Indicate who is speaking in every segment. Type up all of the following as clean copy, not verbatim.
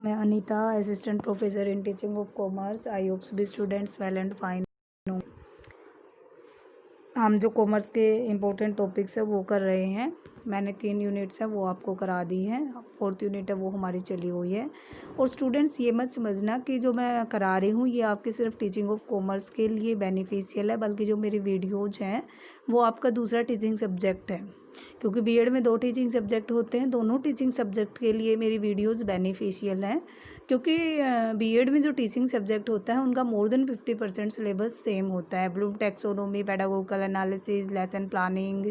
Speaker 1: मैं Anita, assistant professor in teaching of commerce. I hope सभी students well and fine. हम जो कॉमर्स के इम्पोर्टेंट टॉपिक्स है वो कर रहे हैं। मैंने 3 यूनिट्स हैं वो आपको करा दी हैं। 4th यूनिट है वो हमारी चली हुई है। और स्टूडेंट्स ये मत समझना कि जो मैं करा रही हूँ ये आपके सिर्फ टीचिंग ऑफ कॉमर्स के लिए बेनिफिशियल है, बल्कि जो मेरी वीडियोज हैं वो आपका दूसरा टीचिंग सब्जेक्ट है। क्योंकि बीएड में 2 टीचिंग सब्जेक्ट होते हैं, दोनों टीचिंग सब्जेक्ट के लिए मेरी वीडियोज़ बेनिफिशियल हैं। क्योंकि बीएड में जो टीचिंग सब्जेक्ट होता है उनका मोर देन 50% सिलेबस सेम होता है। Bloom taxonomy, pedagogical analysis, lesson planning,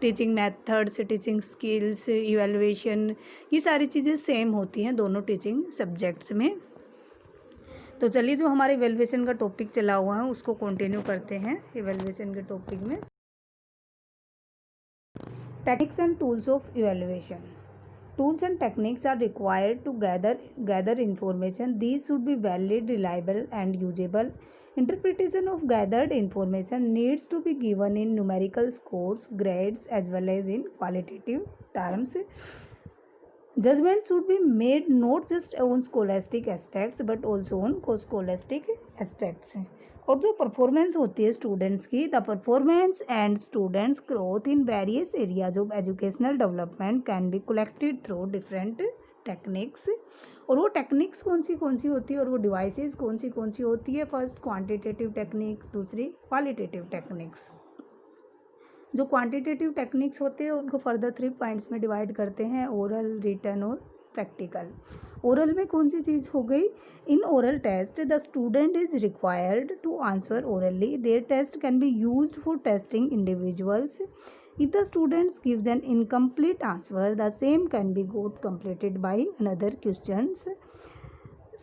Speaker 1: teaching methods, teaching skills, evaluation, ये सारी चीज़ें सेम होती हैं दोनों टीचिंग सब्जेक्ट्स में। तो चलिए जो हमारे इवैल्यूएशन का टॉपिक चला हुआ है उसको कंटिन्यू करते हैं। इवैल्यूएशन के टॉपिक में techniques and tools of evaluation. Tools and techniques are required to gather information. These should be valid, reliable, and usable. Interpretation of gathered information needs to be given in numerical scores, grades, as well as in qualitative terms. Judgment should be made not just on scholastic aspects but also on co-scholastic aspects. और जो performance होती है students की, the performance and students growth in various areas of educational development can be collected through different techniques. और वो techniques कौन सी होती है और वो डिवाइसेस कौन सी होती है। फर्स्ट क्वांटिटेटिव टेक्निक्स, दूसरी क्वालिटेटिव टेक्निक्स। जो क्वांटिटेटिव टेक्निक्स होते हैं उनको फर्दर 3 पॉइंट्स में डिवाइड करते हैं, ओरल, रिटन और प्रैक्टिकल। ओरल में कौन सी चीज़ हो गई। In oral test the student is required to answer orally. There test can be used for testing individuals. If the students gives an incomplete answer the same can be got completed by another questions.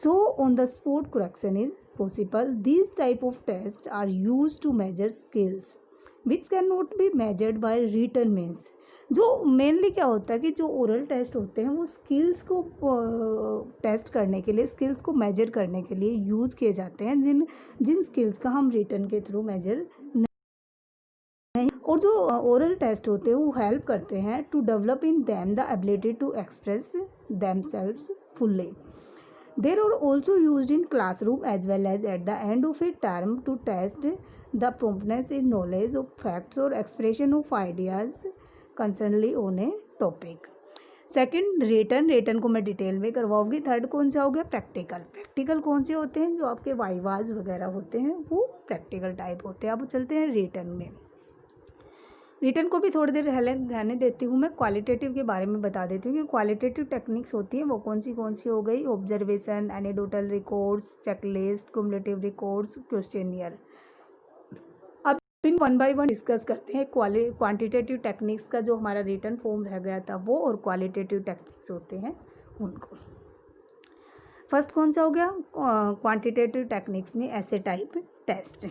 Speaker 1: So on the spot correction is possible. These type of tests are used to measure skills which cannot be measured by written means. जो mainly क्या होता है कि जो oral test होते हैं वो skills को टेस्ट करने के लिए, स्किल्स को मेजर करने के लिए यूज़ किए जाते हैं, जिन जिन स्किल्स का हम रिटन के थ्रू मेजर नहीं। और जो ओरल टेस्ट होते हैं वो हेल्प करते हैं to develop in them the ability to express themselves fully. They are also used in classroom as well as at the end of a term to test the promptness in knowledge of facts or expression of ideas concerningly on a topic. Second written को मैं detail में करवाऊंगी। Third कौन सा हो गया, practical कौन से होते हैं, जो आपके वाइवाज वगैरह होते हैं वो प्रैक्टिकल टाइप होते हैं। अब चलते हैं रिटन में। रिटन को भी थोड़ी देर रहने देती हूँ। मैं क्वालिटेटिव के बारे में बता देती हूँ कि क्वालिटेटिव टेक्निक्स होती हैं वो कौन सी हो गई। Observation, anecdotal records, checklist, cumulative records, questionnaire. अब इन 1 बाय 1 डिस्कस करते हैं। क्वांटिटेटिव टेक्निक्स का जो हमारा रिटन फॉर्म रह गया था वो, और क्वालिटेटिव टेक्निक्स होते हैं उनको। फर्स्ट कौन सा हो गया, क्वांटिटेटिव टेक्निक्स में essay type test.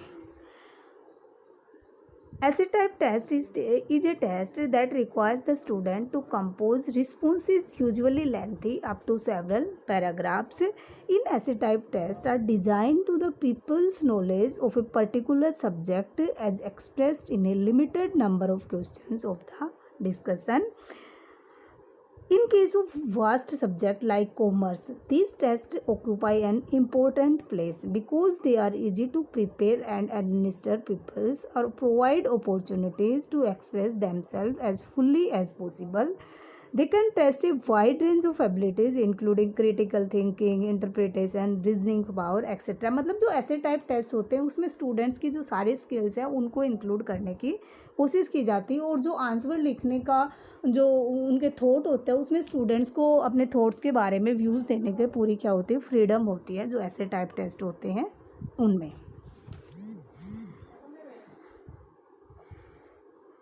Speaker 1: Essay type test is a test that requires the student to compose responses, usually lengthy up to several paragraphs. In essay type tests are designed to the people's knowledge of a particular subject as expressed in a limited number of questions of the discussion. In case of vast subject like commerce, these tests occupy an important place because they are easy to prepare and administer. Peoples or provide opportunities to express themselves as fully as possible. They can test a wide range of abilities including critical thinking, interpretation, reasoning power, etc. मतलब जो ऐसे type test होते हैं उसमें students की जो सारी skills हैं उनको इंक्लूड करने की कोशिश की जाती है। और जो आंसर लिखने का जो उनके थॉट होता है उसमें स्टूडेंट्स को अपने थॉट्स के बारे में व्यूज़ देने के पूरी क्या होती है, फ्रीडम होती है, जो ऐसे टाइप टेस्ट होते हैं उनमें।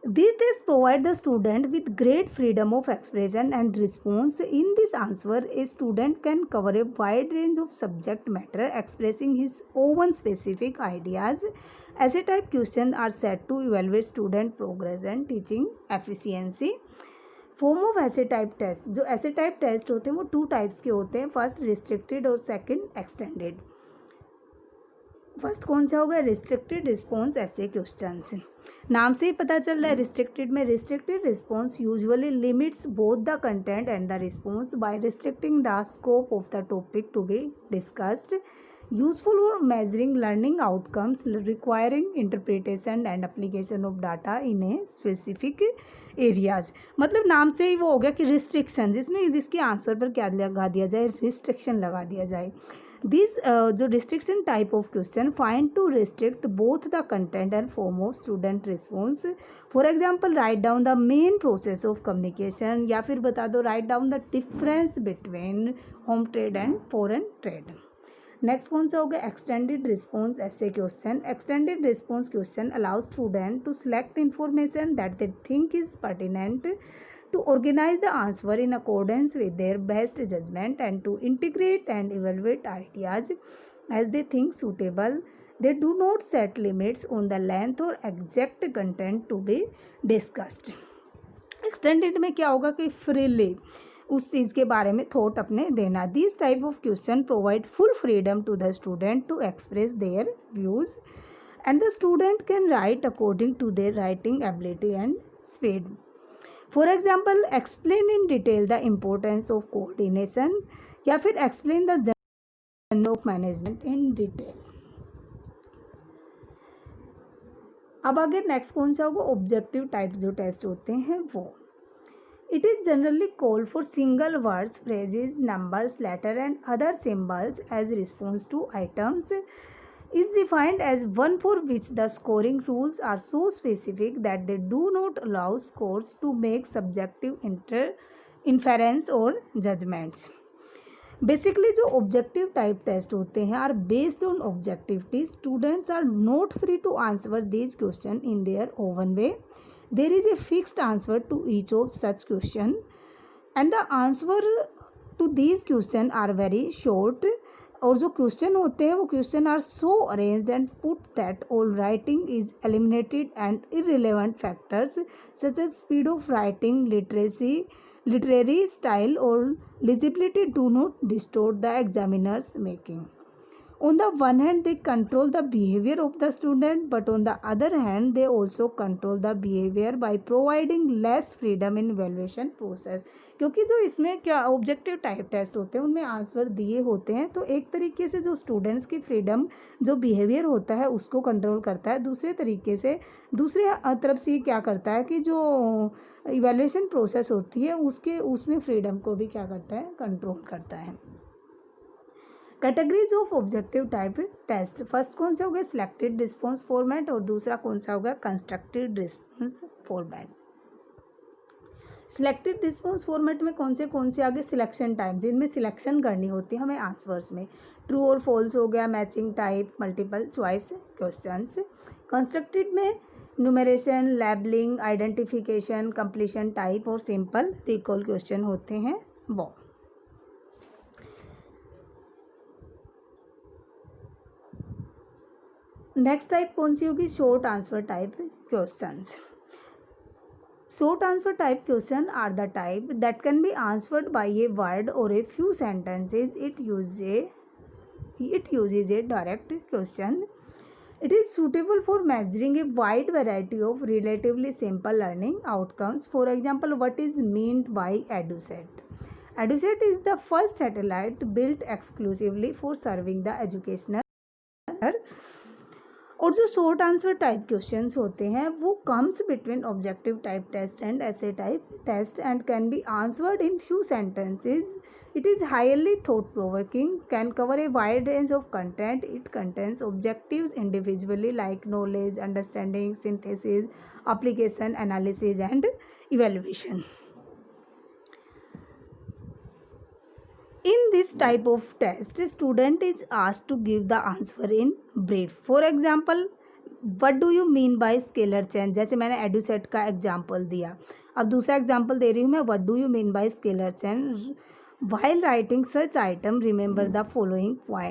Speaker 1: These tests provide the student with great freedom of expression and response. In this answer, a student can cover a wide range of subject matter, expressing his own specific ideas. Essay type questions are set to evaluate student progress and teaching efficiency. Form of ऐसे type test, जो ऐसे type test होते हैं वो 2 types के होते हैं। First restricted और सेकंड एक्सटेंडेड। फर्स्ट कौन सा होगा, रिस्ट्रिक्टेड रिस्पॉन्स ऐसे क्वेश्चंस। नाम से ही पता चल रहा है रिस्ट्रिक्टेड में, restricted response usually limits both the content and the response by restricting the scope of the topic to be discussed, useful for measuring learning outcomes, requiring interpretation and application of data in a specific areas. मतलब नाम से ही वो हो गया कि restriction, जिसमें जिसके answer पर क्या लगा दिया जाए, रिस्ट्रिक्शन लगा दिया जाए। दिस जो restriction type of question find to restrict both the content and form of student response. For example write down the main process of communication, या फिर बता दो write down the difference between home trade and foreign trade. Next कौन सा हो गया, extended response ऐसे question. Extended response question allow student to select information that they think is pertinent, to organize the answer in accordance with their best judgment, and to integrate and evaluate ideas as they think suitable. They do not set limits on the length or exact content to be discussed. Extended में क्या होगा कि freely उस चीज़ के बारे में thought अपने देना। This type of question provide full freedom to the student to express their views, and the student can write according to their writing ability and speed. For example explain in detail the importance of coordination, या फिर explain the journal of management in detail. अब आगे next कौन सा होगा, objective type जो test होते हैं वो। It is generally called for single words, phrases, numbers, letter and other symbols as response to items, is defined as one for which the scoring rules are so specific that they do not allow scores to make subjective inference or judgments. Basically जो objective type test होते हैं are based on objectivity. Students are not free to answer these question in their own way. There is a fixed answer to each of such question, and the answer to these question are very short. और जो question होते हैं वो question are so arranged and put that all writing is eliminated and irrelevant factors such as speed of writing, literary style और legibility do not distort the examiner's making. On the one hand, they control the behavior of the student, but on the other hand, they also control the behavior by providing less freedom in evaluation process. क्योंकि जो इसमें क्या objective type test होते हैं उनमें answer दिए होते हैं, तो एक तरीके से जो स्टूडेंट्स की फ्रीडम, जो बिहेवियर होता है उसको कंट्रोल करता है। दूसरे तरीके से दूसरे तरफ से ये क्या करता है कि जो इवैल्यूएशन प्रोसेस होती है उसमें फ्रीडम को भी क्या करता है, कंट्रोल करता है। Categories of objective type test, first कौन सा होगा, सिलेक्टेड रिस्पॉन्स फॉर्मेट, और दूसरा कौन सा होगा, constructed response format. Selected response format में कौन से आगे सिलेक्शन टाइप, जिनमें सिलेक्शन करनी होती है हमें आंसर्स में, ट्रू और फॉल्स हो गया, matching type, multiple choice questions. Constructed में enumeration, labeling, identification, completion type और सिंपल रिकॉल क्वेश्चन होते हैं वो। नेक्स्ट टाइप कौन सी होगी, short answer type questions. Short answer type question are the type that can be answered by a word और a few sentences. It uses a direct question. It is suitable for measuring a wide variety of relatively simple learning outcomes. For example, what is meant by EduSat? EduSat is the first satellite built exclusively for serving the educational। और जो short answer type questions होते हैं वो comes between objective type test and essay type test and can be answered in few sentences. It is highly thought-provoking, can cover a wide range of content. It contains objectives individually like knowledge, understanding, synthesis, application, analysis, and evaluation. In this type of test, student is asked to give the answer in brief. For example, what do you mean by scalar change? जैसे मैंने EduSat का example दिया, अब दूसरा example दे रही हूँ मैं, what do you mean by scalar change? While writing such item, remember the following point.